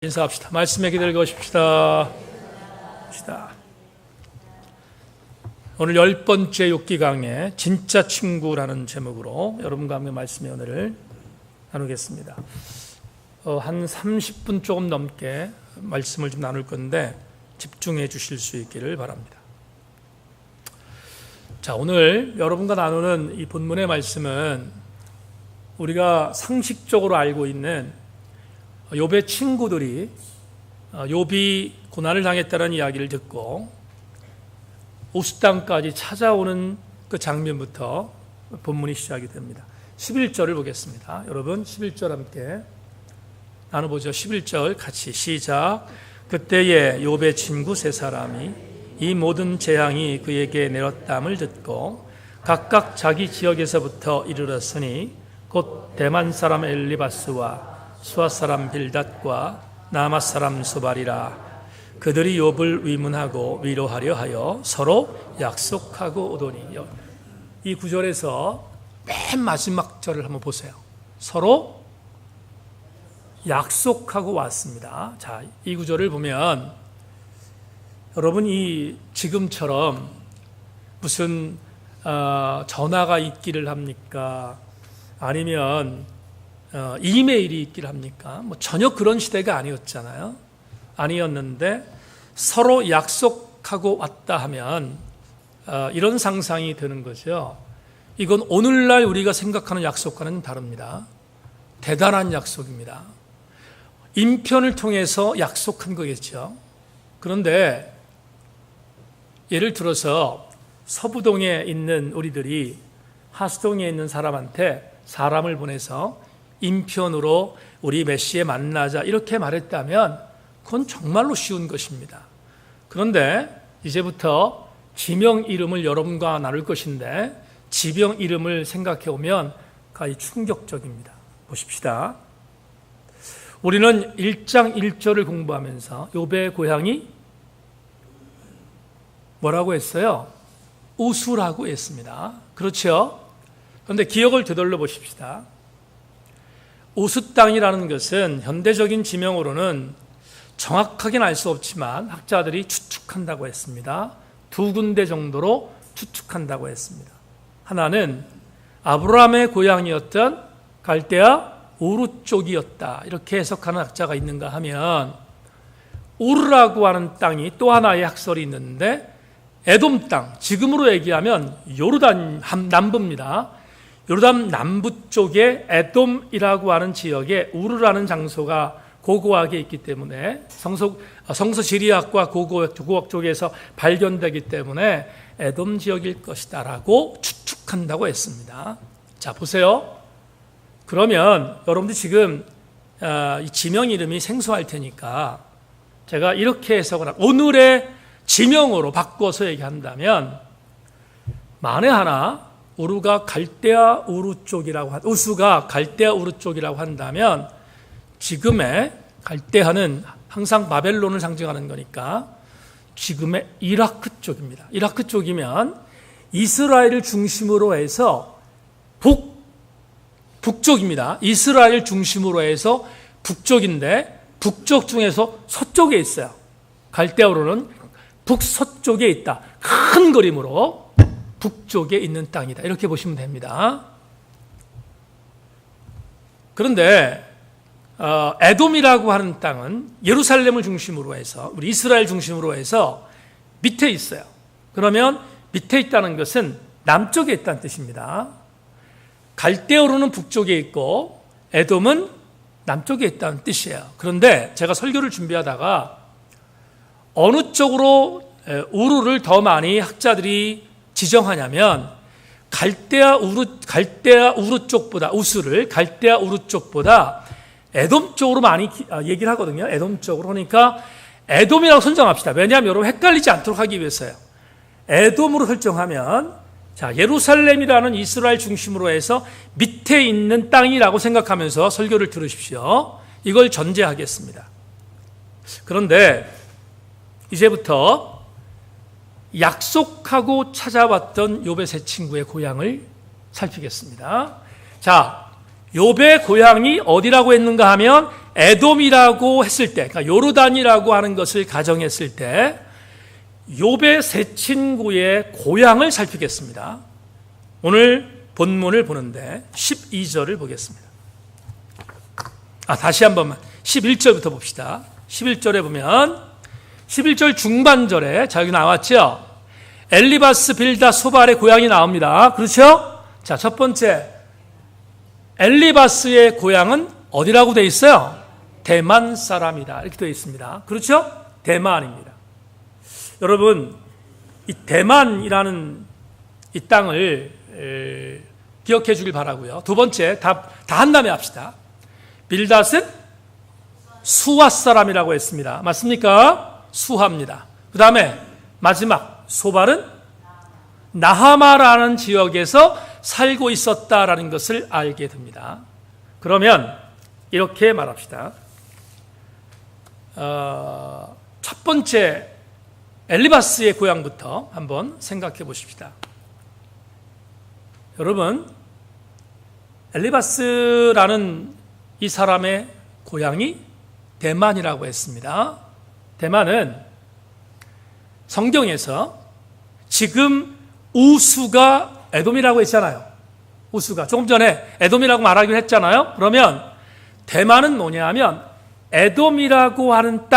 인사합시다. 말씀에 기대를 거십시다. 오늘 10번째 욥기 강의 진짜 친구라는 제목으로 여러분과 함께 말씀의 은혜를 나누겠습니다. 한 30분 조금 넘게 말씀을 좀 나눌 건데 집중해 주실 수 있기를 바랍니다. 자, 오늘 여러분과 나누는 이 본문의 말씀은 우리가 상식적으로 알고 있는 욥의 친구들이 욥이 고난을 당했다는 이야기를 듣고 우스 땅까지 찾아오는 그 장면부터 본문이 시작이 됩니다. 11절을 보겠습니다. 여러분 11절 함께 나눠보죠. 11절 같이 시작. 그때에 욥의 친구 세 사람이 이 모든 재앙이 그에게 내렸담을 듣고 각각 자기 지역에서부터 이르렀으니 곧 대만 사람 엘리바스와 수아 사람 빌닷과 나맛 사람 소발이라. 그들이 욥을 위문하고 위로하려 하여 서로 약속하고 오더니. 이 구절에서 맨 마지막 절을 한번 보세요. 서로 약속하고 왔습니다. 자, 이 구절을 보면 여러분이 지금처럼 무슨 전화가 있기를 합니까? 아니면 이메일이 있기를 합니까? 전혀 그런 시대가 아니었잖아요. 아니었는데 서로 약속하고 왔다 하면 이런 상상이 드는 거죠. 이건 오늘날 우리가 생각하는 약속과는 다릅니다. 대단한 약속입니다. 인편을 통해서 약속한 거겠죠. 그런데 예를 들어서 서부동에 있는 우리들이 하수동에 있는 사람한테 사람을 보내서 인편으로 우리 몇 시에 만나자 이렇게 말했다면 그건 정말로 쉬운 것입니다. 그런데 이제부터 지명 이름을 여러분과 나눌 것인데 지명 이름을 생각해 보면 거의 충격적입니다. 보십시다. 우리는 1장 1절을 공부하면서 욥의 고향이 뭐라고 했어요? 우수라고 했습니다. 그렇죠? 그런데 기억을 되돌려 보십시다. 우수 땅이라는 것은 현대적인 지명으로는 정확하게는 알 수 없지만 학자들이 추측한다고 했습니다. 두 군데 정도로 추측한다고 했습니다. 하나는 아브라함의 고향이었던 갈대아 우르 쪽이었다. 이렇게 해석하는 학자가 있는가 하면 우르라고 하는 땅이 또 하나의 학설이 있는데 에돔 땅, 지금으로 얘기하면 요르단 남부입니다. 요르단 남부 쪽에 에돔이라고 하는 지역에 우르라는 장소가 고고하게 있기 때문에 성서 지리학과 고고학 쪽에서 발견되기 때문에 에돔 지역일 것이다라고 추측한다고 했습니다. 자, 보세요. 그러면 여러분들 지금 이 지명 이름이 생소할 테니까 제가 이렇게 해석을 오늘의 지명으로 바꿔서 얘기한다면 만에 하나 우수가 갈대아 우르 쪽이라고 한다면 지금의 갈대아는 항상 바벨론을 상징하는 거니까 지금의 이라크 쪽입니다. 이라크 쪽이면 이스라엘을 중심으로 해서 북쪽입니다. 이스라엘을 중심으로 해서 북쪽인데 북쪽 중에서 서쪽에 있어요. 갈대아 우르는 북서쪽에 있다. 큰 그림으로 북쪽에 있는 땅이다. 이렇게 보시면 됩니다. 그런데 에돔이라고 하는 땅은 예루살렘을 중심으로 해서 우리 이스라엘 중심으로 해서 밑에 있어요. 그러면 밑에 있다는 것은 남쪽에 있다는 뜻입니다. 갈대아우르는 북쪽에 있고 에돔은 남쪽에 있다는 뜻이에요. 그런데 제가 설교를 준비하다가 어느 쪽으로 우르를 더 많이 학자들이 지정하냐면 갈대아 우르 쪽보다 우수를 갈대아 우르 쪽보다 에돔 쪽으로 많이 얘기를 하거든요. 에돔 쪽으로. 그러니까 에돔이라고 선정합시다. 왜냐하면 여러분 헷갈리지 않도록 하기 위해서요. 에돔으로 설정하면 자, 예루살렘이라는 이스라엘 중심으로 해서 밑에 있는 땅이라고 생각하면서 설교를 들으십시오. 이걸 전제하겠습니다. 그런데 이제부터 약속하고 찾아왔던 욥의 세 친구의 고향을 살피겠습니다. 자, 욥의 고향이 어디라고 했는가 하면 에돔이라고 했을 때, 그러니까 요르단이라고 하는 것을 가정했을 때 욥의 세 친구의 고향을 살피겠습니다. 오늘 본문을 보는데 12절을 보겠습니다. 다시 한 번만 11절부터 봅시다. 11절에 보면 11절 중반절에 자 여기 나왔죠. 엘리바스, 빌다, 소발의 고향이 나옵니다. 그렇죠? 자, 첫 번째 엘리바스의 고향은 어디라고 되어 있어요? 대만 사람이다 이렇게 되어 있습니다. 그렇죠? 대만입니다. 여러분 이 대만이라는 이 땅을 기억해 주길 바라고요. 두 번째 다 한 다음에 합시다. 빌닷은 수아 사람이라고 했습니다. 맞습니까? 수아입니다. 그 다음에 마지막 소발은 나하마라는 지역에서 살고 있었다라는 것을 알게 됩니다. 그러면 이렇게 말합시다. 첫 번째 엘리바스의 고향부터 한번 생각해 보십시다. 여러분 엘리바스라는 이 사람의 고향이 대만이라고 했습니다. 대만은 성경에서 지금 우수가 에돔이라고 했잖아요. 우수가 조금 전에 에돔이라고 말하기로 했잖아요. 그러면 대만은 뭐냐면 에돔이라고 하는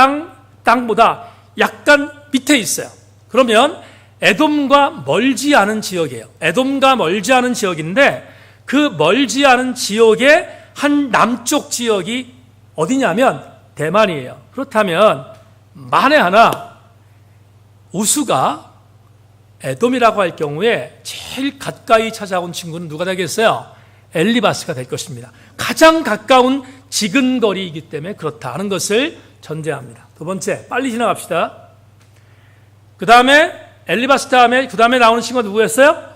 땅보다 약간 밑에 있어요. 그러면 에돔과 멀지 않은 지역이에요. 에돔과 멀지 않은 지역인데 그 멀지 않은 지역의 한 남쪽 지역이 어디냐면 대만이에요. 그렇다면 만에 하나 우수가 에돔이라고 할 경우에 제일 가까이 찾아온 친구는 누가 되겠어요? 엘리바스가 될 것입니다. 가장 가까운 지근거리이기 때문에 그렇다 하는 것을 전제합니다. 두 번째, 빨리 지나갑시다. 그 다음에 엘리바스 다음에 그 다음에 나오는 친구가 누구였어요?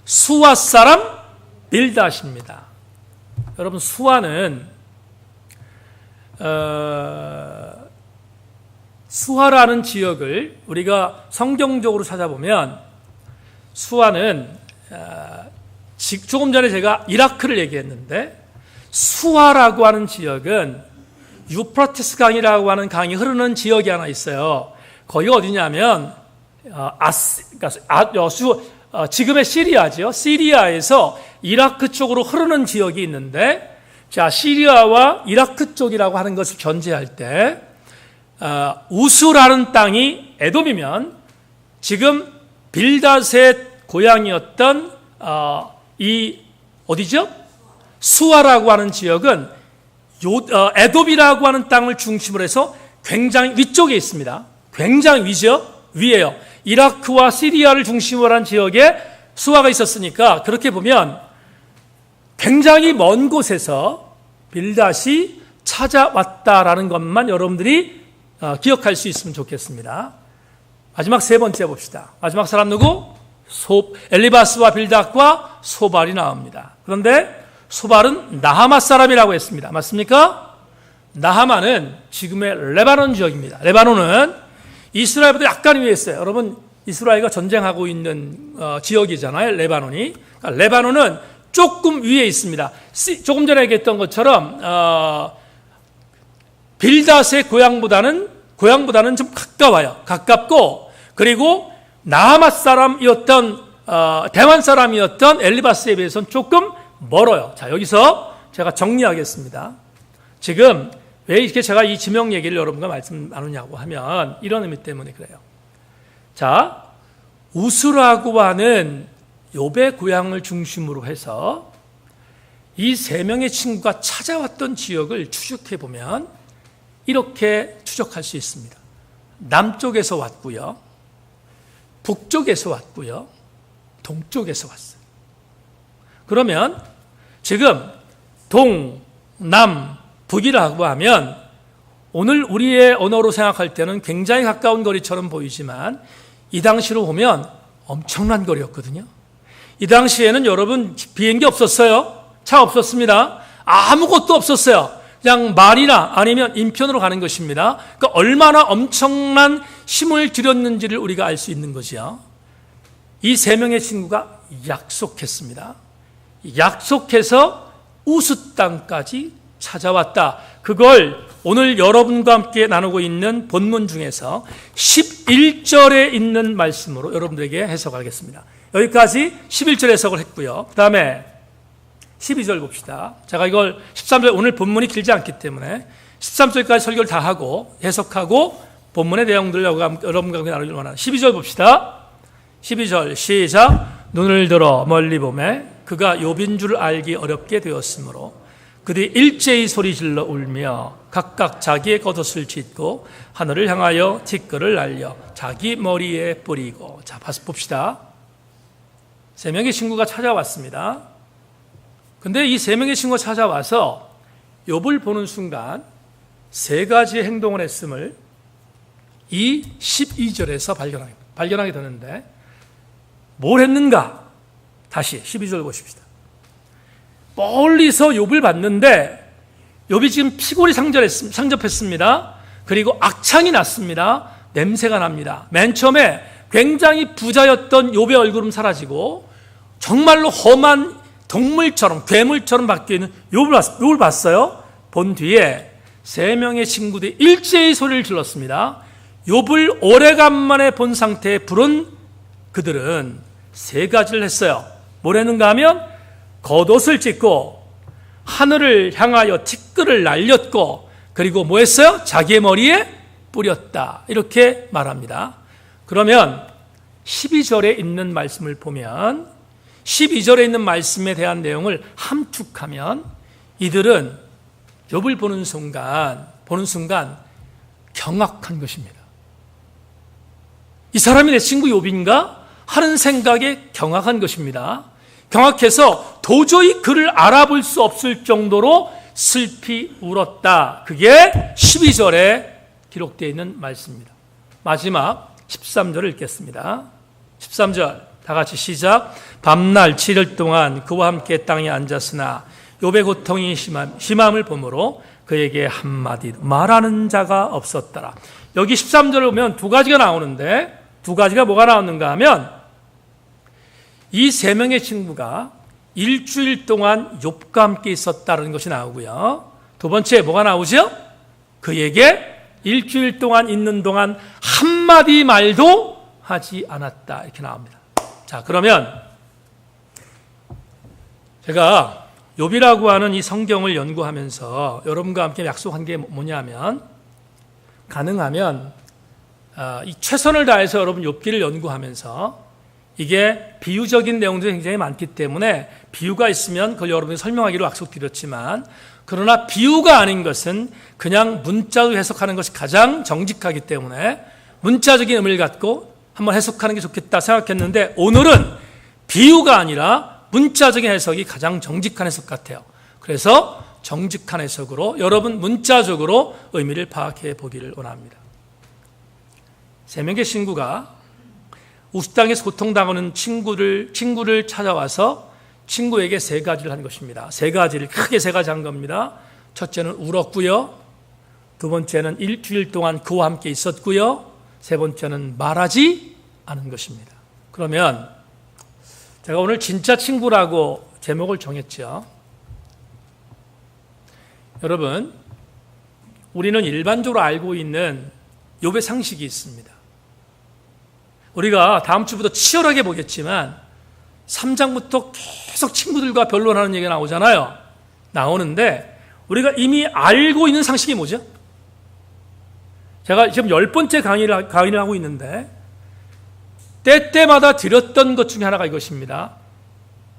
수아 사람 빌닷입니다. 여러분 수아는 수아라는 지역을 우리가 성경적으로 찾아보면 수아는 조금 전에 제가 이라크를 얘기했는데 수아라고 하는 지역은 유프라테스 강이라고 하는 강이 흐르는 지역이 하나 있어요. 거기가 어디냐면 지금의 시리아죠. 시리아에서 이라크 쪽으로 흐르는 지역이 있는데 자 시리아와 이라크 쪽이라고 하는 것을 견제할 때 우수라는 땅이 에돔이면 지금 빌닷의 고향이었던 이 어디죠? 수아라고 하는 지역은 에돔이라고 하는 땅을 중심으로 해서 굉장히 위쪽에 있습니다. 굉장히 위에요. 이라크와 시리아를 중심으로 한 지역에 수아가 있었으니까 그렇게 보면 굉장히 먼 곳에서 빌닷이 찾아왔다라는 것만 여러분들이 기억할 수 있으면 좋겠습니다. 마지막 세 번째 봅시다. 마지막 사람 누구? 엘리바스와 빌닷과 소발이 나옵니다. 그런데 소발은 나하마 사람이라고 했습니다. 맞습니까? 나하마는 지금의 레바논 지역입니다. 레바논은 이스라엘보다 약간 위에 있어요. 여러분 이스라엘과 전쟁하고 있는 지역이잖아요. 레바논이. 그러니까 레바논은 조금 위에 있습니다. 조금 전에 얘기했던 것처럼 빌닷의 고향보다는 좀 가까워요. 가깝고 그리고 나하마 사람이었던 대만 사람이었던 엘리바스에 비해서는 조금 멀어요. 자 여기서 제가 정리하겠습니다. 지금 왜 이렇게 제가 이 지명 얘기를 여러분과 말씀 나누냐고 하면 이런 의미 때문에 그래요. 자 우수라고 하는 욥의 고향을 중심으로 해서 이 세 명의 친구가 찾아왔던 지역을 추적해 보면 이렇게 추적할 수 있습니다. 남쪽에서 왔고요. 북쪽에서 왔고요. 동쪽에서 왔어요. 그러면 지금 동, 남, 북이라고 하면 오늘 우리의 언어로 생각할 때는 굉장히 가까운 거리처럼 보이지만 이 당시로 보면 엄청난 거리였거든요. 이 당시에는 여러분 비행기 없었어요. 차 없었습니다. 아무것도 없었어요. 그냥 말이나 아니면 인편으로 가는 것입니다. 그러니까 얼마나 엄청난 힘을 들였는지를 우리가 알 수 있는 거죠. 이 세 명의 친구가 약속했습니다. 약속해서 우스 땅까지 찾아왔다. 그걸 오늘 여러분과 함께 나누고 있는 본문 중에서 11절에 있는 말씀으로 여러분들에게 해석하겠습니다. 여기까지 11절 해석을 했고요. 그 다음에 12절 봅시다. 제가 이걸 13절, 오늘 본문이 길지 않기 때문에 13절까지 설교를 다 하고 해석하고 본문의 내용들을 여러분과 함께 나누기를 원합니다. 12절 봅시다. 12절 시작. 눈을 들어 멀리 보매 그가 욥인 줄 알기 어렵게 되었으므로 그들이 일제히 소리질러 울며 각각 자기의 겉옷을 찢고 하늘을 향하여 티끌을 날려 자기 머리에 뿌리고. 자, 봅시다. 세 명의 친구가 찾아왔습니다. 근데 이 세 명의 친구가 찾아와서 욥을 보는 순간 세 가지의 행동을 했음을 이 12절에서 발견하게 되는데 뭘 했는가? 다시 12절 보십시다. 멀리서 욥을 봤는데 욥이 지금 피골이 상접했습니다. 그리고 악창이 났습니다. 냄새가 납니다. 맨 처음에 굉장히 부자였던 욥의 얼굴은 사라지고 정말로 험한 동물처럼 괴물처럼 바뀌어있는 욥을 봤어요. 본 뒤에 세 명의 친구들이 일제히 소리를 질렀습니다. 욥을 오래간만에 본 상태에 부른 그들은 세 가지를 했어요. 뭘 했는가 하면 겉옷을 찢고 하늘을 향하여 티끌을 날렸고 그리고 뭐 했어요? 자기의 머리에 뿌렸다. 이렇게 말합니다. 그러면 12절에 있는 말씀을 보면 12절에 있는 말씀에 대한 내용을 함축하면 이들은 욥을 보는 순간 경악한 것입니다. 이 사람이 내 친구 욥인가? 하는 생각에 경악한 것입니다. 경악해서 도저히 그를 알아볼 수 없을 정도로 슬피 울었다. 그게 12절에 기록되어 있는 말씀입니다. 마지막 13절을 읽겠습니다. 13절 다 같이 시작. 밤날 7일 동안 그와 함께 땅에 앉았으나 욥의 고통이 심함을 보므로 그에게 한마디 말하는 자가 없었더라. 여기 13절을 보면 두 가지가 나오는데 두 가지가 뭐가 나오는가 하면 이 세 명의 친구가 일주일 동안 욥과 함께 있었다는 것이 나오고요. 두 번째 뭐가 나오죠? 그에게 일주일 동안 있는 동안 한마디 말도 하지 않았다. 이렇게 나옵니다. 자, 그러면 제가 욥이라고 하는 이 성경을 연구하면서 여러분과 함께 약속한 게 뭐냐면 가능하면 이 최선을 다해서 여러분 욥기를 연구하면서 이게 비유적인 내용들이 굉장히 많기 때문에 비유가 있으면 그걸 여러분이 설명하기로 약속드렸지만 그러나 비유가 아닌 것은 그냥 문자로 해석하는 것이 가장 정직하기 때문에 문자적인 의미를 갖고 한번 해석하는 게 좋겠다 생각했는데 오늘은 비유가 아니라 문자적인 해석이 가장 정직한 해석 같아요. 그래서 정직한 해석으로 여러분 문자적으로 의미를 파악해 보기를 원합니다. 세 명의 친구가 우스 땅에서 고통당하는 친구를 찾아와서 친구에게 세 가지를 한 것입니다. 세 가지를 크게 세 가지 한 겁니다. 첫째는 울었고요. 두 번째는 일주일 동안 그와 함께 있었고요. 세 번째는 말하지 않은 것입니다. 그러면 제가 오늘 진짜 친구라고 제목을 정했죠. 여러분, 우리는 일반적으로 알고 있는 욥의 상식이 있습니다. 우리가 다음 주부터 치열하게 보겠지만 3장부터 계속 친구들과 변론하는 얘기가 나오잖아요. 나오는데 우리가 이미 알고 있는 상식이 뭐죠? 제가 지금 10번째 강의를 하고 있는데 때때마다 드렸던 것 중에 하나가 이것입니다.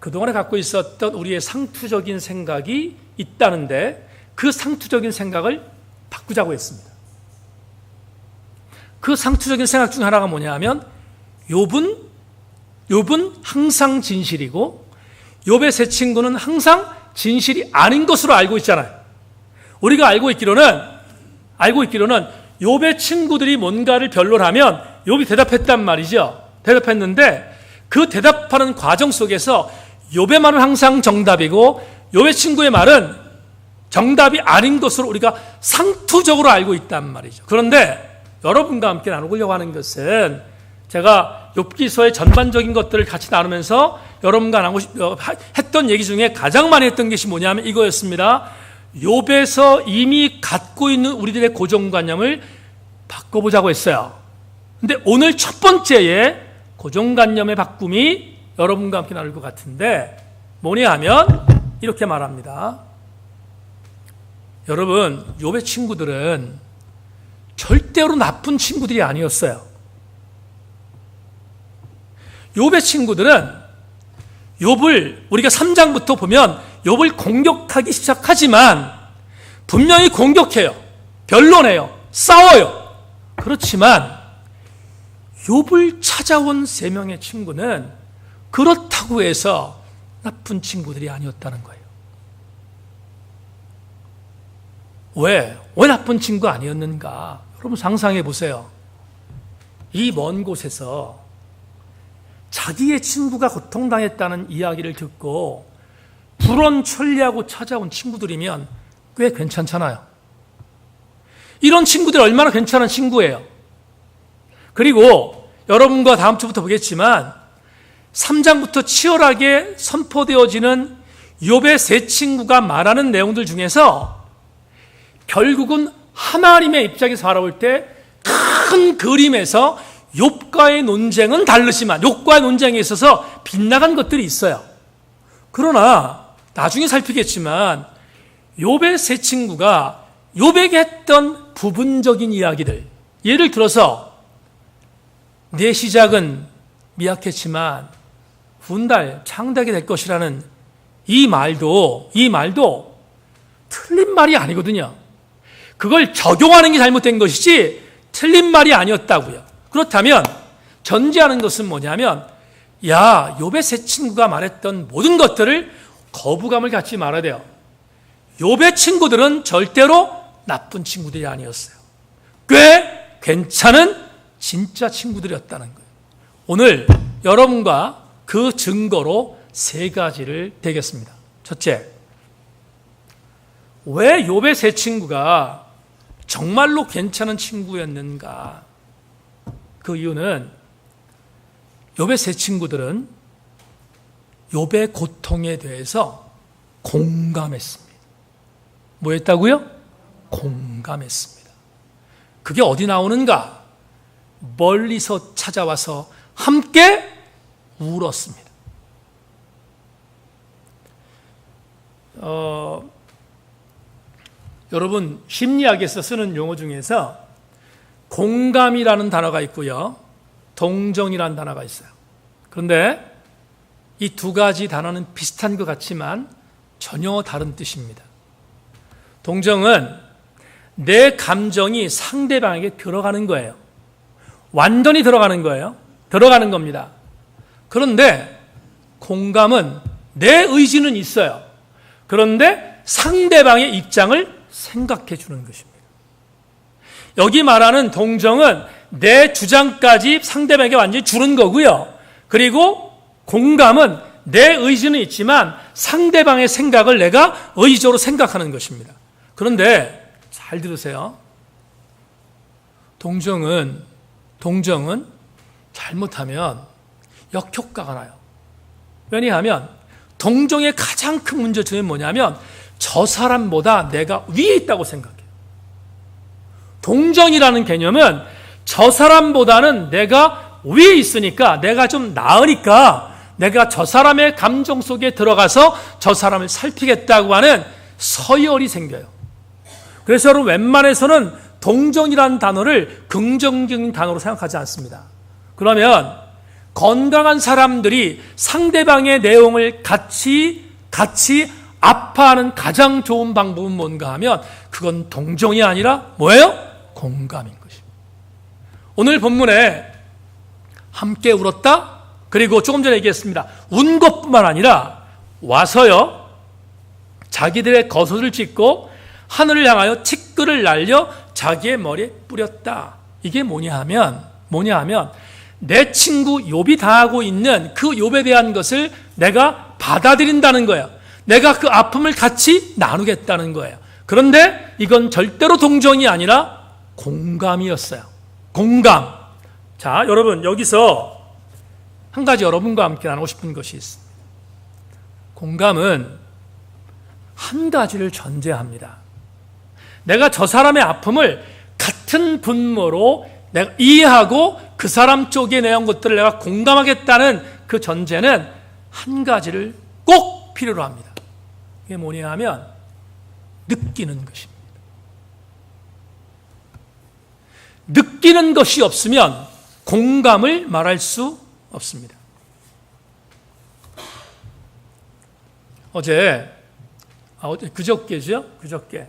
그동안에 갖고 있었던 우리의 상투적인 생각이 있다는데 그 상투적인 생각을 바꾸자고 했습니다. 그 상투적인 생각 중 하나가 뭐냐 하면 욥은 항상 진실이고 욥의 세 친구는 항상 진실이 아닌 것으로 알고 있잖아요. 우리가 알고 있기로는 욥의 친구들이 뭔가를 변론하면 욥이 대답했단 말이죠. 대답했는데 그 대답하는 과정 속에서 욥의 말은 항상 정답이고 욥의 친구의 말은 정답이 아닌 것으로 우리가 상투적으로 알고 있단 말이죠. 그런데 여러분과 함께 나누려고 하는 것은 제가 욥기서의 전반적인 것들을 같이 나누면서 여러분과 했던 얘기 중에 가장 많이 했던 것이 뭐냐면 이거였습니다. 욥에서 이미 갖고 있는 우리들의 고정관념을 바꿔보자고 했어요. 근데 오늘 첫 번째의 고정관념의 바꿈이 여러분과 함께 나눌 것 같은데 뭐냐 하면 이렇게 말합니다. 여러분, 욥의 친구들은 절대로 나쁜 친구들이 아니었어요. 욥의 친구들은 욥을 우리가 3장부터 보면 욥을 공격하기 시작하지만 분명히 공격해요. 변론해요. 싸워요. 그렇지만 욥을 찾아온 3명의 친구는 그렇다고 해서 나쁜 친구들이 아니었다는 거예요. 왜 나쁜 친구 아니었는가? 여러분 상상해 보세요. 이 먼 곳에서 자기의 친구가 고통당했다는 이야기를 듣고 불원 천리하고 찾아온 친구들이면 꽤 괜찮잖아요. 이런 친구들 얼마나 괜찮은 친구예요. 그리고 여러분과 다음 주부터 보겠지만 3장부터 치열하게 선포되어지는 욥의 3 친구가 말하는 내용들 중에서 결국은 하나님의 입장에서 바라볼 때 큰 그림에서 욥과의 논쟁은 다르지만 욥과의 논쟁에 있어서 빗나간 것들이 있어요. 그러나 나중에 살피겠지만 욥의 3 친구가 욥에게 했던 부분적인 이야기들, 예를 들어서 내 시작은 미약했지만 훗날 창대하게 될 것이라는 이 말도 틀린 말이 아니거든요. 그걸 적용하는 게 잘못된 것이지 틀린 말이 아니었다고요. 그렇다면 전제하는 것은 뭐냐면 욥의 3 친구가 말했던 모든 것들을 거부감을 갖지 말아야 돼요. 욥의 친구들은 절대로 나쁜 친구들이 아니었어요. 꽤 괜찮은 진짜 친구들이었다는 거예요. 오늘 여러분과 그 증거로 3가지를 대겠습니다. 첫째, 왜 욥의 3 친구가 정말로 괜찮은 친구였는가? 그 이유는 욥의 3 친구들은 욥의 고통에 대해서 공감했습니다. 뭐 했다고요? 공감했습니다. 그게 어디 나오는가? 멀리서 찾아와서 함께 울었습니다. 여러분 심리학에서 쓰는 용어 중에서 공감이라는 단어가 있고요, 동정이라는 단어가 있어요. 그런데 이 2가지 단어는 비슷한 것 같지만 전혀 다른 뜻입니다. 동정은 내 감정이 상대방에게 들어가는 거예요. 완전히 들어가는 거예요. 들어가는 겁니다. 그런데 공감은 내 의지는 있어요. 그런데 상대방의 입장을 생각해 주는 것입니다. 여기 말하는 동정은 내 주장까지 상대방에게 완전히 주는 거고요. 그리고 공감은 내 의지는 있지만 상대방의 생각을 내가 의지적으로 생각하는 것입니다. 그런데 잘 들으세요. 동정은 잘못하면 역효과가 나요. 왜냐하면 동정의 가장 큰 문제 중에 뭐냐면 저 사람보다 내가 위에 있다고 생각해요. 동정이라는 개념은 저 사람보다는 내가 위에 있으니까, 내가 좀 나으니까 내가 저 사람의 감정 속에 들어가서 저 사람을 살피겠다고 하는 서열이 생겨요. 그래서 여러분 웬만해서는 동정이라는 단어를 긍정적인 단어로 생각하지 않습니다. 그러면 건강한 사람들이 상대방의 내용을 같이 아파하는 가장 좋은 방법은 뭔가 하면 그건 동정이 아니라 뭐예요? 공감인 것입니다. 오늘 본문에 함께 울었다? 그리고 조금 전에 얘기했습니다. 운 것뿐만 아니라 와서요, 자기들의 겉옷을 찢고 하늘을 향하여 티끌을 날려 자기의 머리에 뿌렸다. 이게 뭐냐 하면 내 친구 욥이 당하고 있는 그 욥에 대한 것을 내가 받아들인다는 거예요. 내가 그 아픔을 같이 나누겠다는 거예요. 그런데 이건 절대로 동정이 아니라 공감이었어요. 공감. 자, 여러분 여기서 한 가지 여러분과 함께 나누고 싶은 것이 있습니다. 공감은 한 가지를 전제합니다. 내가 저 사람의 아픔을 같은 분모로 내가 이해하고 그 사람 쪽에 내한 것들을 내가 공감하겠다는 그 전제는 한 가지를 꼭 필요로 합니다. 이게 뭐냐 하면 느끼는 것입니다. 느끼는 것이 없으면 공감을 말할 수 없습니다. 그저께죠? 그저께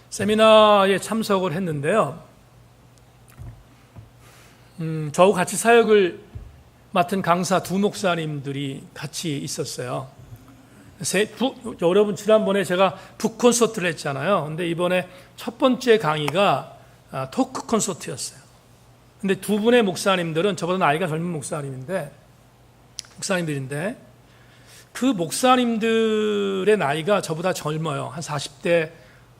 세미나에 참석을 했는데요. 저하고 같이 사역을 맡은 강사 두 목사님들이 같이 있었어요. 여러분 지난번에 제가 북 콘서트를 했잖아요. 근데 이번에 첫 번째 강의가 토크 콘서트였어요. 근데 두 분의 목사님들은 저보다 나이가 젊은 목사님들인데 그 목사님들의 나이가 저보다 젊어요. 한 40대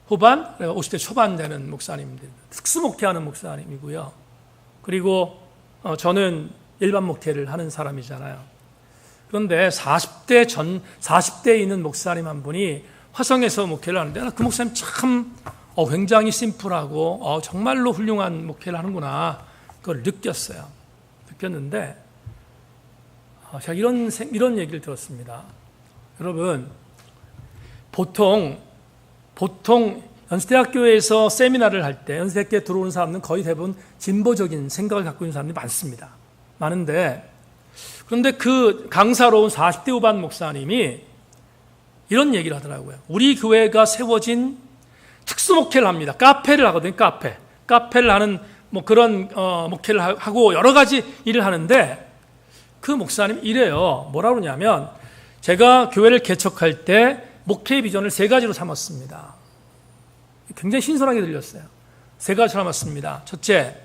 후반, 50대 초반 되는 목사님들. 특수목회하는 목사님이고요. 그리고 저는 일반 목회를 하는 사람이잖아요. 그런데 40대에 있는 목사님 한 분이 화성에서 목회를 하는데 그 목사님 참 굉장히 심플하고 정말로 훌륭한 목회를 하는구나. 그걸 느꼈는데 제가 이런 얘기를 들었습니다. 여러분, 보통 연세대학교에서 세미나를 할 때 연세대학교에 들어오는 사람은 거의 대부분 진보적인 생각을 갖고 있는 사람들이 많은데 그런데 그 강사로 온 40대 후반 목사님이 이런 얘기를 하더라고요. 우리 교회가 세워진 특수목회를 합니다. 카페를 하거든요. 카페를 하는 그런 목회를 하고 여러 가지 일을 하는데 그 목사님이 이래요. 뭐라고 그러냐면 제가 교회를 개척할 때 목회의 비전을 3가지로 삼았습니다. 굉장히 신선하게 들렸어요. 3가지로 삼았습니다. 첫째,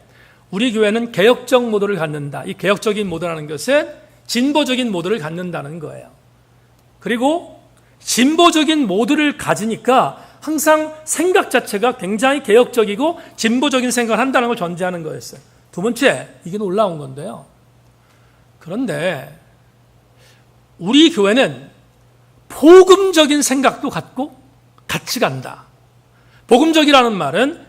우리 교회는 개혁적 모델을 갖는다. 이 개혁적인 모델이라는 것은 진보적인 모델을 갖는다는 거예요. 그리고 진보적인 모델을 가지니까 항상 생각 자체가 굉장히 개혁적이고 진보적인 생각을 한다는 걸 전제하는 거였어요. 두 번째, 이게 놀라운 건데요. 그런데 우리 교회는 복음적인 생각도 갖고 같이 간다. 복음적이라는 말은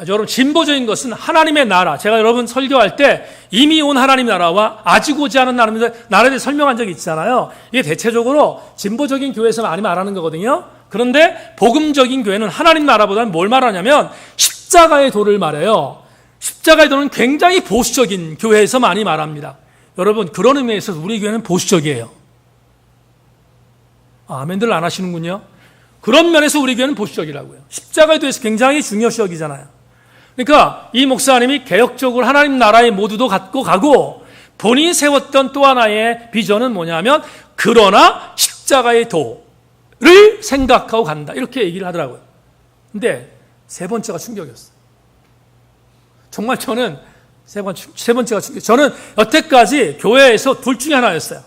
여러분 진보적인 것은 하나님의 나라. 제가 여러분 설교할 때 이미 온 하나님 나라와 아직 오지 않은 나라에 대해 설명한 적이 있잖아요. 이게 대체적으로 진보적인 교회에서 많이 말하는 거거든요. 그런데 복음적인 교회는 하나님 나라보다는 뭘 말하냐면 십자가의 도를 말해요. 십자가의 도는 굉장히 보수적인 교회에서 많이 말합니다. 여러분 그런 의미에서 우리 교회는 보수적이에요. 아멘들 안 하시는군요. 그런 면에서 우리 교회는 보수적이라고요. 십자가에 대해서 굉장히 중요시 여기잖아요. 그러니까 이 목사님이 개혁적으로 하나님 나라의 모두도 갖고 가고 본인이 세웠던 또 하나의 비전은 뭐냐면 그러나 십자가의 도를 생각하고 간다. 이렇게 얘기를 하더라고요. 근데 3번째가 충격이었어요. 정말 저는 세 번째가 충격. 저는 여태까지 교회에서 둘 중에 하나였어요.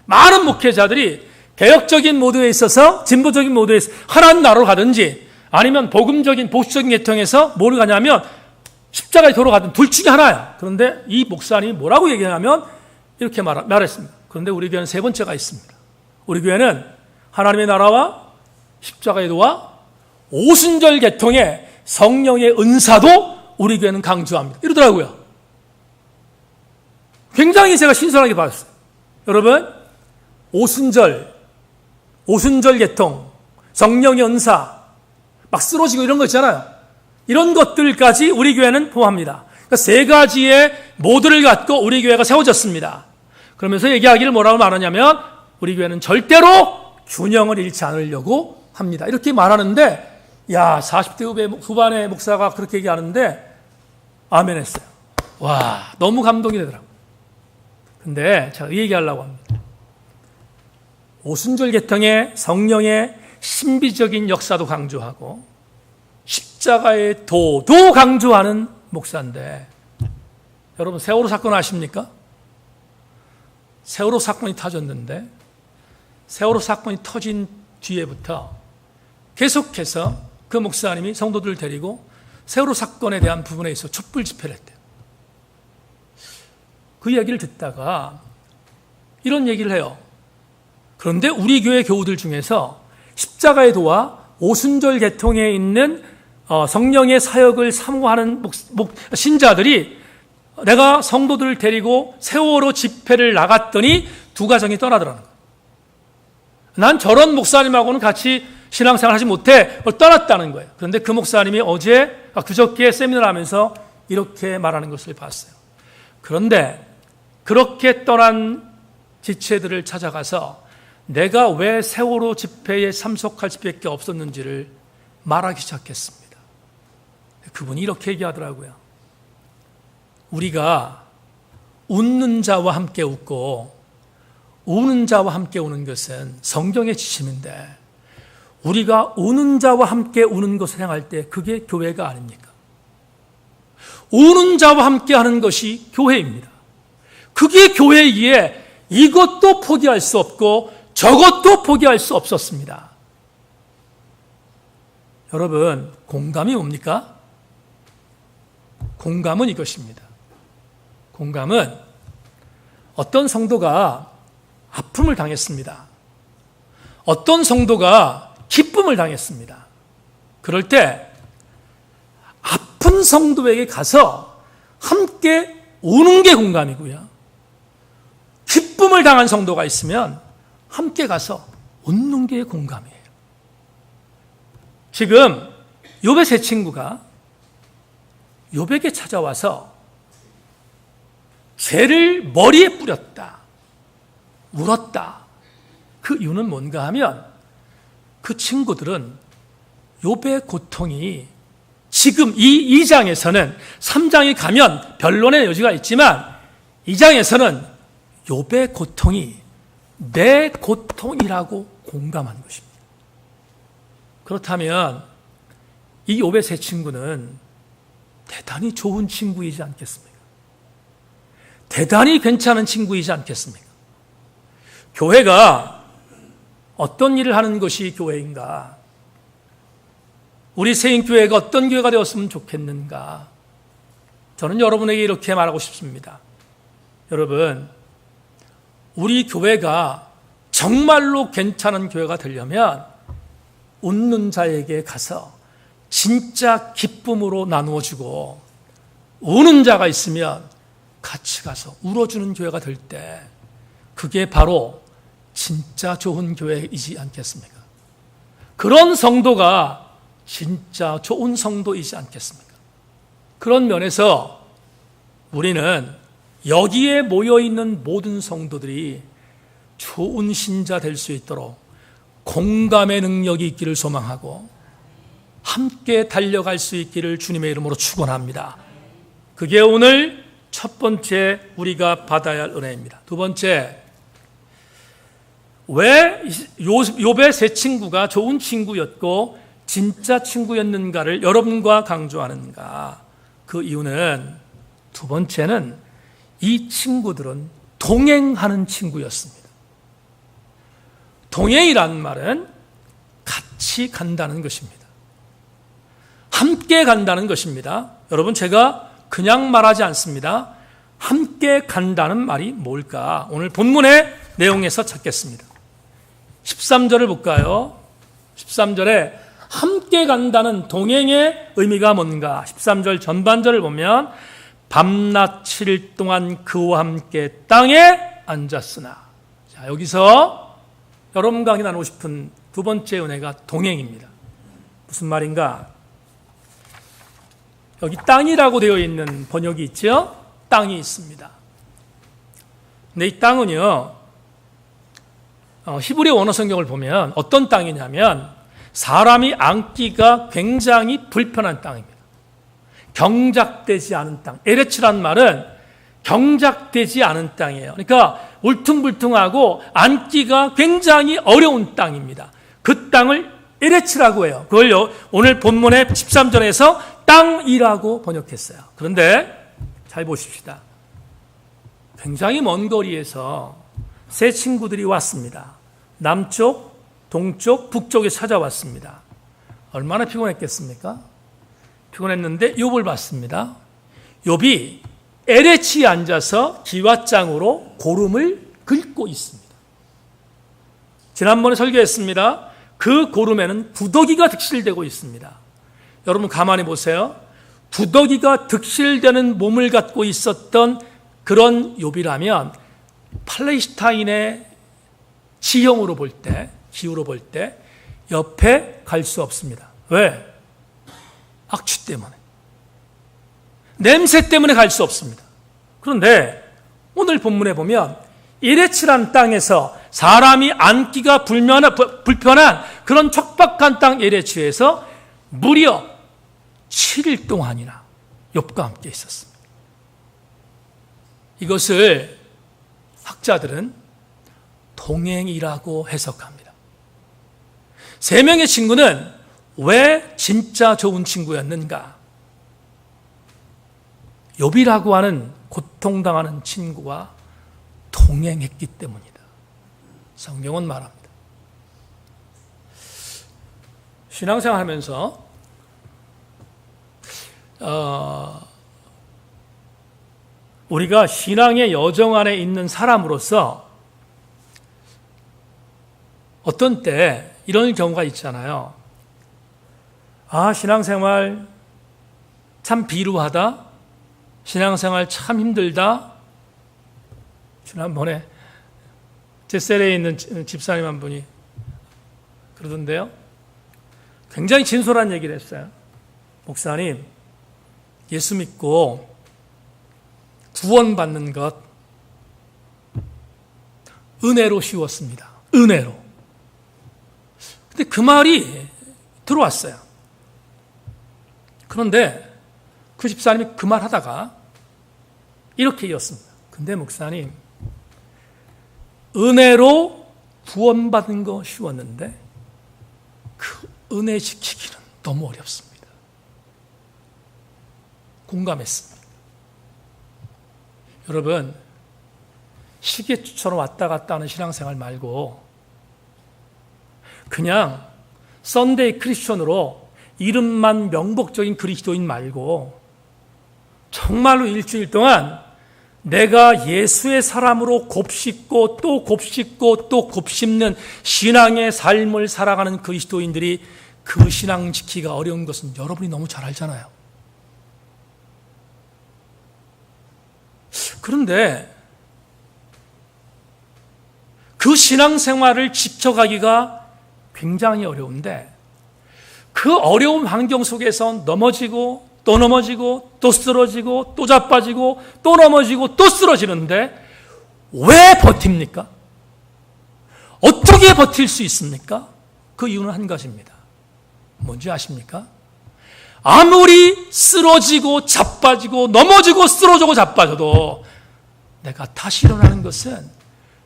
많은 목회자들이 개혁적인 모드에 있어서 진보적인 모드에 있어서 하나님 나라로 가든지 아니면 복음적인 보수적인 계통에서 뭐를 가냐면 십자가의 도로 가든 둘 중에 하나야. 그런데 이 목사님이 뭐라고 얘기하냐면 이렇게 말했습니다. 그런데 우리 교회는 3번째가 있습니다. 우리 교회는 하나님의 나라와 십자가의 도와 오순절 계통의 성령의 은사도 우리 교회는 강조합니다. 이러더라고요. 굉장히 제가 신선하게 봤어요. 여러분, 오순절 계통, 성령의 은사, 막 쓰러지고 이런 거 있잖아요. 이런 것들까지 우리 교회는 포함합니다. 그러니까 3가지의 모드를 갖고 우리 교회가 세워졌습니다. 그러면서 얘기하기를 뭐라고 말하냐면 우리 교회는 절대로 균형을 잃지 않으려고 합니다. 이렇게 말하는데 40대 후반의 목사가 그렇게 얘기하는데 아멘 했어요. 와, 너무 감동이 되더라고요. 근데 제가 이 얘기하려고 합니다. 오순절 계통의 성령의 신비적인 역사도 강조하고 십자가의 도도 강조하는 목사인데 여러분 세월호 사건 아십니까? 세월호 사건이 터졌는데 세월호 사건이 터진 뒤에부터 계속해서 그 목사님이 성도들을 데리고 세월호 사건에 대한 부분에 있어 촛불 집회를 했대요. 그 얘기를 듣다가 이런 얘기를 해요. 그런데 우리 교회 교우들 중에서 십자가의 도와 오순절 계통에 있는 성령의 사역을 사모하는 신자들이 내가 성도들을 데리고 세월호 집회를 나갔더니 두 가정이 떠나더라는 거예요. 난 저런 목사님하고는 같이 신앙생활 하지 못해 떠났다는 거예요. 그런데 그 목사님이 그저께 세미나를 하면서 이렇게 말하는 것을 봤어요. 그런데 그렇게 떠난 지체들을 찾아가서 내가 왜 세월호 집회에 참석할 수밖에 없었는지를 말하기 시작했습니다. 그분이 이렇게 얘기하더라고요. 우리가 웃는 자와 함께 웃고 우는 자와 함께 우는 것은 성경의 지침인데 우리가 우는 자와 함께 우는 것을 행할 때 그게 교회가 아닙니까? 우는 자와 함께 하는 것이 교회입니다. 그게 교회이기에 이것도 포기할 수 없고 저것도 포기할 수 없었습니다. 여러분, 공감이 뭡니까? 공감은 이것입니다. 공감은 어떤 성도가 아픔을 당했습니다. 어떤 성도가 기쁨을 당했습니다. 그럴 때 아픈 성도에게 가서 함께 우는 게 공감이고요. 기쁨을 당한 성도가 있으면 함께 가서 웃는 게 공감이에요. 지금 욥의 세 친구가 욥에게 찾아와서 죄를 머리에 뿌렸다, 울었다. 그 이유는 뭔가 하면 그 친구들은 욥의 고통이 지금 이 2장에서는 3장에 가면 변론의 여지가 있지만 2장에서는 욥의 고통이 내 고통이라고 공감한 것입니다. 그렇다면 이 욥의 세 친구는 대단히 좋은 친구이지 않겠습니까? 대단히 괜찮은 친구이지 않겠습니까? 교회가 어떤 일을 하는 것이 교회인가? 우리 세인교회가 어떤 교회가 되었으면 좋겠는가? 저는 여러분에게 이렇게 말하고 싶습니다. 여러분, 우리 교회가 정말로 괜찮은 교회가 되려면 웃는 자에게 가서 진짜 기쁨으로 나누어주고 우는 자가 있으면 같이 가서 울어주는 교회가 될 때 그게 바로 진짜 좋은 교회이지 않겠습니까? 그런 성도가 진짜 좋은 성도이지 않겠습니까? 그런 면에서 우리는 여기에 모여있는 모든 성도들이 좋은 신자 될 수 있도록 공감의 능력이 있기를 소망하고 함께 달려갈 수 있기를 주님의 이름으로 축원합니다. 그게 오늘 첫 번째 우리가 받아야 할 은혜입니다. 두 번째, 왜 욥의 세 친구가 좋은 친구였고 진짜 친구였는가를 여러분과 강조하는가? 그 이유는 두 번째는 이 친구들은 동행하는 친구였습니다. 동행이라는 말은 같이 간다는 것입니다. 함께 간다는 것입니다. 여러분, 제가 그냥 말하지 않습니다. 함께 간다는 말이 뭘까? 오늘 본문의 내용에서 찾겠습니다. 13절을 볼까요? 13절에 함께 간다는 동행의 의미가 뭔가? 13절 전반절을 보면 밤낮 7일 동안 그와 함께 땅에 앉았으나. 자, 여기서 여러분과 함께 나누고 싶은 두 번째 은혜가 동행입니다. 무슨 말인가? 여기 땅이라고 되어 있는 번역이 있죠? 땅이 있습니다. 근데 이 땅은요, 히브리 원어 성경을 보면 어떤 땅이냐면 사람이 앉기가 굉장히 불편한 땅입니다. 경작되지 않은 땅. 에레츠란 말은 경작되지 않은 땅이에요. 그러니까 울퉁불퉁하고 앉기가 굉장히 어려운 땅입니다. 그 땅을 에레츠라고 해요. 그걸 오늘 본문의 13절에서 땅이라고 번역했어요. 그런데 잘 보십시다. 굉장히 먼 거리에서 세 친구들이 왔습니다. 남쪽, 동쪽, 북쪽에 찾아왔습니다. 얼마나 피곤했겠습니까? 피곤했는데 욥을 봤습니다. 욥이 에레치에 앉아서 기와장으로 고름을 긁고 있습니다. 지난번에 설교했습니다. 그 고름에는 부더기가 득실되고 있습니다. 여러분 가만히 보세요. 부더기가 득실되는 몸을 갖고 있었던 그런 욥이라면 팔레스타인의 지형으로 볼 때, 기후로 볼 때 옆에 갈 수 없습니다. 왜? 악취 때문에. 냄새 때문에 갈 수 없습니다. 그런데 오늘 본문에 보면 에레치란 땅에서 사람이 앉기가 불편한 그런 척박한 땅 에레치에서 무려 7일 동안이나 욥과 함께 있었습니다. 이것을 학자들은 동행이라고 해석합니다. 세 명의 친구는 왜 진짜 좋은 친구였는가? 욥이라고 하는 고통당하는 친구와 동행했기 때문이다. 성경은 말합니다. 신앙생활 하면서 우리가 신앙의 여정 안에 있는 사람으로서 어떤 때 이런 경우가 있잖아요. 신앙생활 참 비루하다. 신앙생활 참 힘들다. 지난번에 제셀에 있는 집사님 한 분이 그러던데요. 굉장히 진솔한 얘기를 했어요. 목사님, 예수 믿고 구원받는 것 은혜로 쉬웠습니다. 은혜로. 근데 그 말이 들어왔어요. 그런데 그 집사님이 그 말 하다가 이렇게 이었습니다. 근데 목사님, 은혜로 구원받은 거 쉬웠는데 그 은혜 지키기는 너무 어렵습니다. 공감했습니다. 여러분, 시계추처럼 왔다 갔다 하는 신앙생활 말고 그냥 썬데이 크리스천으로 이름만 명복적인 그리스도인 말고 정말로 일주일 동안 내가 예수의 사람으로 곱씹고 또 곱씹고 또 곱씹는 신앙의 삶을 살아가는 그리스도인들이 그 신앙 지키기가 어려운 것은 여러분이 너무 잘 알잖아요. 그런데 그 신앙생활을 지켜가기가 굉장히 어려운데 그 어려운 환경 속에서 넘어지고 또 넘어지고 또 쓰러지고 또 자빠지고 또 넘어지고 또 쓰러지는데 왜 버팁니까? 어떻게 버틸 수 있습니까? 그 이유는 한 가지입니다. 뭔지 아십니까? 아무리 쓰러지고 자빠지고 넘어지고 쓰러지고 자빠져도 내가 다시 일어나는 것은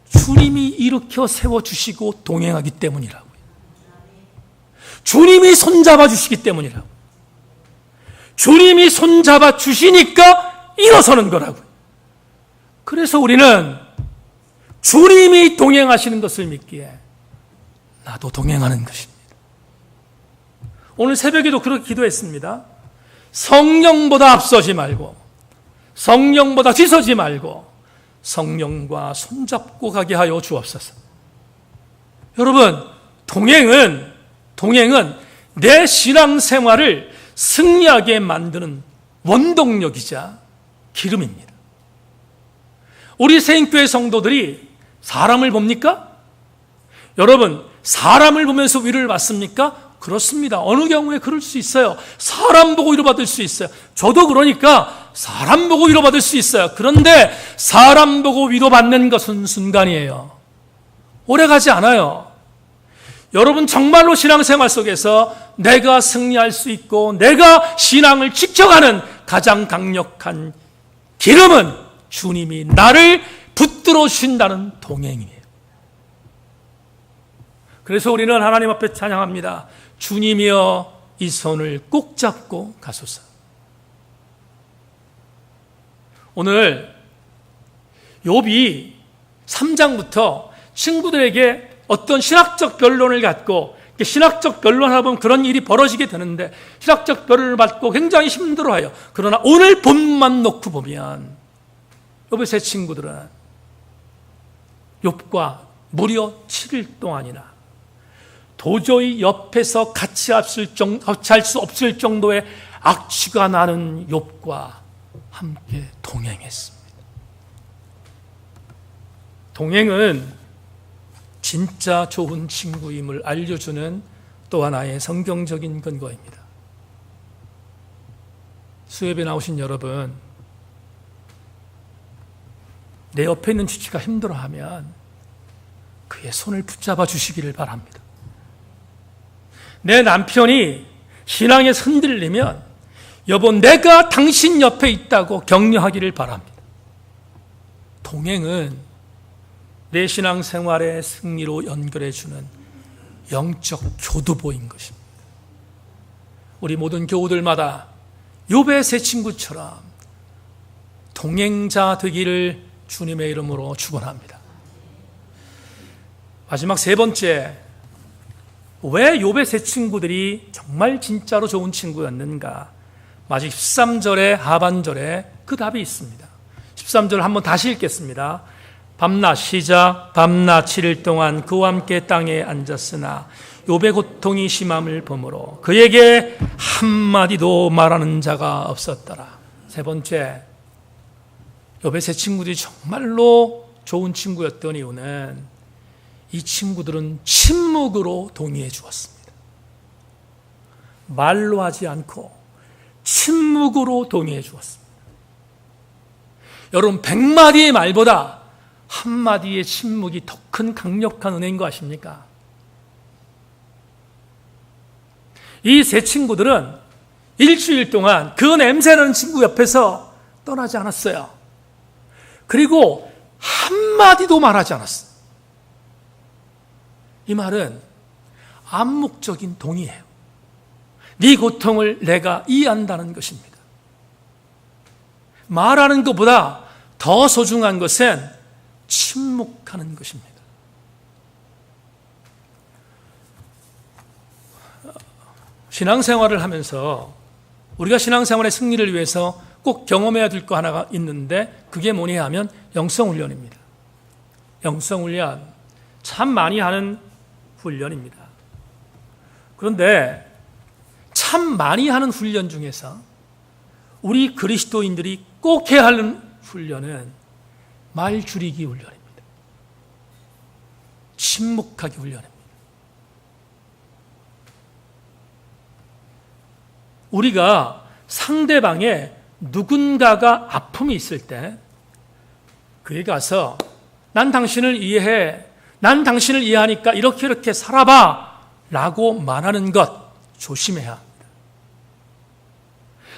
주님이 일으켜 세워주시고 동행하기 때문이라고요. 주님이 손잡아 주시기 때문이라고. 주님이 손잡아 주시니까 일어서는 거라고요. 그래서 우리는 주님이 동행하시는 것을 믿기에 나도 동행하는 것입니다. 오늘 새벽에도 그렇게 기도했습니다. 성령보다 앞서지 말고 성령보다 뒤서지 말고 성령과 손잡고 가게 하여 주옵소서. 여러분, 동행은 내 신앙생활을 승리하게 만드는 원동력이자 기름입니다. 우리 세인교회 성도들이 사람을 봅니까? 여러분, 사람을 보면서 위로를 받습니까? 그렇습니다. 어느 경우에 그럴 수 있어요. 사람 보고 위로받을 수 있어요. 저도 그러니까 사람 보고 위로받을 수 있어요. 그런데 사람 보고 위로받는 것은 순간이에요. 오래가지 않아요. 여러분, 정말로 신앙생활 속에서 내가 승리할 수 있고 내가 신앙을 지켜가는 가장 강력한 기름은 주님이 나를 붙들어 주신다는 동행이에요. 그래서 우리는 하나님 앞에 찬양합니다. 주님이여 이 손을 꼭 잡고 가소서. 오늘 욥이 3장부터 친구들에게 어떤 신학적 변론을 갖고, 신학적 변론하다 보면 그런 일이 벌어지게 되는데 신학적 변론을 받고 굉장히 힘들어해요. 그러나 오늘 본문만 놓고 보면 욥의 세 친구들은 욥과 무려 7일 동안이나 도저히 옆에서 같이 할 수 없을 정도의 악취가 나는 욥과 함께 동행했습니다. 동행은 진짜 좋은 친구임을 알려주는 또 하나의 성경적인 근거입니다. 수협에 나오신 여러분, 내 옆에 있는 지치가 힘들어하면 그의 손을 붙잡아 주시기를 바랍니다. 내 남편이 신앙에 흔들리면 여보, 내가 당신 옆에 있다고 격려하기를 바랍니다. 동행은 내 신앙생활의 승리로 연결해주는 영적 교두보인 것입니다. 우리 모든 교우들마다 욥의 세 친구처럼 동행자 되기를 주님의 이름으로 축원합니다. 마지막 세 번째, 왜 욥의 세 친구들이 정말 진짜로 좋은 친구였는가? 마지막 13절의 하반절에 그 답이 있습니다. 13절 한번 다시 읽겠습니다. 밤낮 시작. 밤낮 7일 동안 그와 함께 땅에 앉았으나 욥의 고통이 심함을 보므로 그에게 한마디도 말하는 자가 없었더라. 세 번째, 욥의 세 친구들이 정말로 좋은 친구였던 이유는 이 친구들은 침묵으로 동의해 주었습니다. 말로 하지 않고 침묵으로 동의해 주었습니다. 여러분, 100마디의 말보다 한마디의 침묵이 더 큰 강력한 은혜인 거 아십니까? 이 세 친구들은 일주일 동안 그 냄새나는 친구 옆에서 떠나지 않았어요. 그리고 한마디도 말하지 않았어요. 이 말은 암묵적인 동의예요. 네 고통을 내가 이해한다는 것입니다. 말하는 것보다 더 소중한 것은 침묵하는 것입니다. 신앙생활을 하면서 우리가 신앙생활의 승리를 위해서 꼭 경험해야 될 거 하나가 있는데 그게 뭐냐 하면 영성훈련입니다. 영성훈련, 참 많이 하는 훈련입니다. 그런데 참 많이 하는 훈련 중에서 우리 그리스도인들이 꼭 해야 하는 훈련은 말 줄이기 훈련입니다. 침묵하기 훈련입니다. 우리가 상대방의 누군가가 아픔이 있을 때 그에 가서 난 당신을 이해해, 난 당신을 이해하니까 이렇게 살아봐 라고 말하는 것 조심해야 합니다.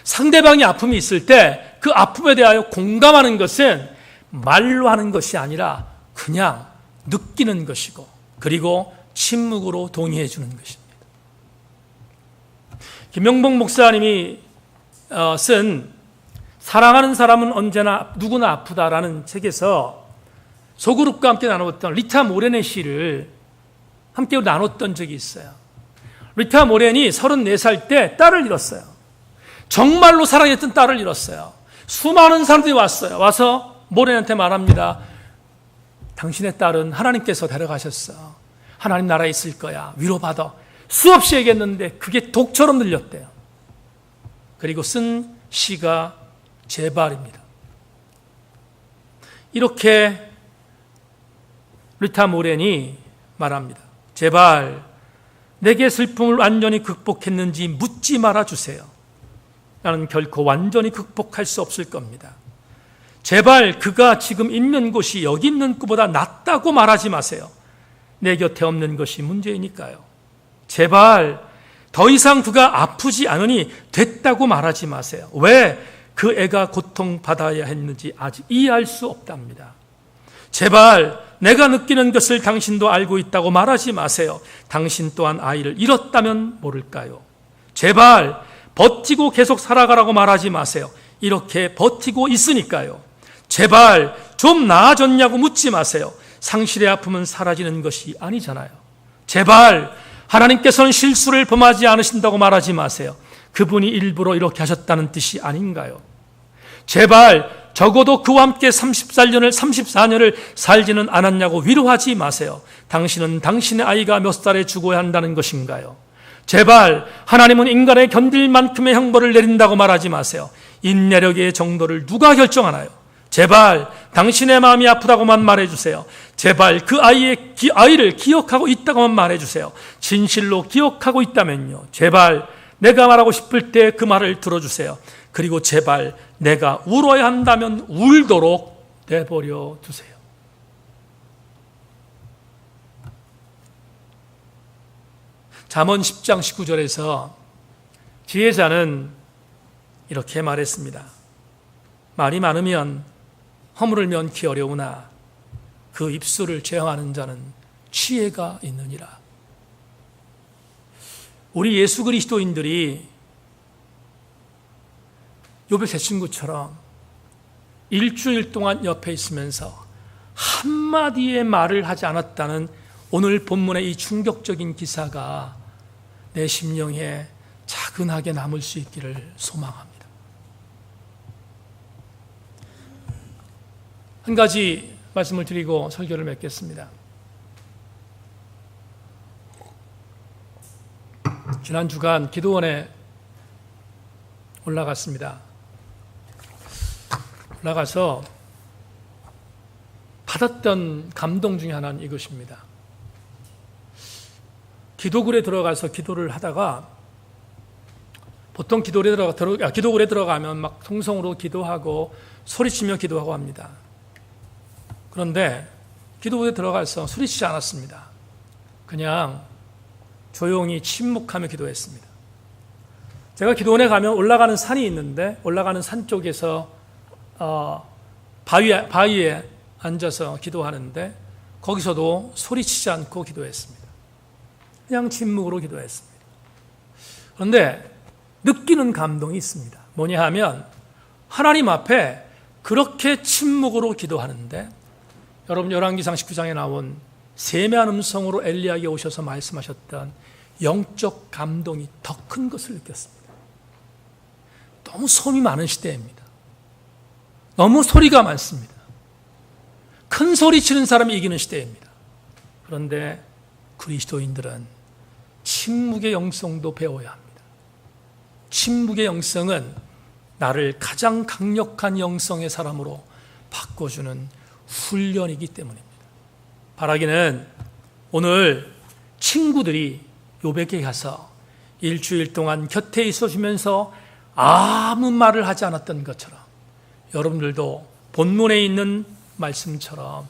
상대방이 아픔이 있을 때 그 아픔에 대하여 공감하는 것은 말로 하는 것이 아니라 그냥 느끼는 것이고, 그리고 침묵으로 동의해 주는 것입니다. 김영복 목사님이 쓴 사랑하는 사람은 언제나 누구나 아프다라는 책에서 소그룹과 함께 나눴던 리타 모렌의 시를 함께 나눴던 적이 있어요. 리타 모렌이 34살 때 딸을 잃었어요. 정말로 사랑했던 딸을 잃었어요. 수많은 사람들이 왔어요. 와서 모렌한테 말합니다. 당신의 딸은 하나님께서 데려가셨어. 하나님 나라에 있을 거야. 위로받아. 수없이 얘기했는데 그게 독처럼 들렸대요. 그리고 쓴 시가 제발입니다. 이렇게 리타 모렌이 말합니다. 제발 내게 슬픔을 완전히 극복했는지 묻지 말아주세요. 나는 결코 완전히 극복할 수 없을 겁니다. 제발 그가 지금 있는 곳이 여기 있는 것보다 낫다고 말하지 마세요. 내 곁에 없는 것이 문제이니까요. 제발 더 이상 그가 아프지 않으니 됐다고 말하지 마세요. 왜 그 애가 고통받아야 했는지 아직 이해할 수 없답니다. 제발 내가 느끼는 것을 당신도 알고 있다고 말하지 마세요. 당신 또한 아이를 잃었다면 모를까요? 제발 버티고 계속 살아가라고 말하지 마세요. 이렇게 버티고 있으니까요. 제발 좀 나아졌냐고 묻지 마세요. 상실의 아픔은 사라지는 것이 아니잖아요. 제발 하나님께서는 실수를 범하지 않으신다고 말하지 마세요. 그분이 일부러 이렇게 하셨다는 뜻이 아닌가요? 제발 적어도 그와 함께 34년을 살지는 않았냐고 위로하지 마세요. 당신은 당신의 아이가 몇 살에 죽어야 한다는 것인가요? 제발 하나님은 인간의 견딜 만큼의 형벌을 내린다고 말하지 마세요. 인내력의 정도를 누가 결정하나요? 제발 당신의 마음이 아프다고만 말해주세요. 제발 그 아이를 기억하고 있다고만 말해주세요. 진실로 기억하고 있다면요, 제발 내가 말하고 싶을 때 그 말을 들어주세요. 그리고 제발 내가 울어야 한다면 울도록 내버려 두세요. 잠언 10장 19절에서 지혜자는 이렇게 말했습니다. 말이 많으면 허물을 기 어려우나 그 입술을 제어하는 자는 지혜가 있느니라. 우리 예수 그리스도인들이 욥의 세 친구처럼 일주일 동안 옆에 있으면서 한마디의 말을 하지 않았다는 오늘 본문의 이 충격적인 기사가 내 심령에 차근하게 남을 수 있기를 소망합니다. 한 가지 말씀을 드리고 설교를 맺겠습니다. 지난 주간 기도원에 올라갔습니다. 올라가서 받았던 감동 중에 하나는 이것입니다. 기도굴에 들어가서 기도를 하다가 보통 기도굴에 들어가면 막 통성으로 기도하고 소리치며 기도하고 합니다. 그런데 기도굴에 들어가서 소리치지 않았습니다. 그냥 조용히 침묵하며 기도했습니다. 제가 기도원에 가면 올라가는 산이 있는데 올라가는 산 쪽에서 바위에 앉아서 기도하는데 거기서도 소리치지 않고 기도했습니다. 그냥 침묵으로 기도했습니다. 그런데 느끼는 감동이 있습니다. 뭐냐 하면 하나님 앞에 그렇게 침묵으로 기도하는데 여러분 열왕기상 19장에 나온 세미한 음성으로 엘리야에게 오셔서 말씀하셨던 영적 감동이 더 큰 것을 느꼈습니다. 너무 소음이 많은 시대입니다. 너무 소리가 많습니다. 큰 소리 치는 사람이 이기는 시대입니다. 그런데 그리스도인들은 침묵의 영성도 배워야 합니다. 침묵의 영성은 나를 가장 강력한 영성의 사람으로 바꿔주는 훈련이기 때문입니다. 바라기는 오늘 친구들이 욥에게 가서 일주일 동안 곁에 있어주면서 아무 말을 하지 않았던 것처럼 여러분들도 본문에 있는 말씀처럼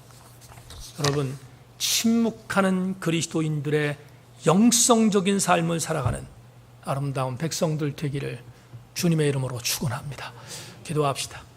여러분 침묵하는 그리스도인들의 영성적인 삶을 살아가는 아름다운 백성들 되기를 주님의 이름으로 축원합니다. 기도합시다.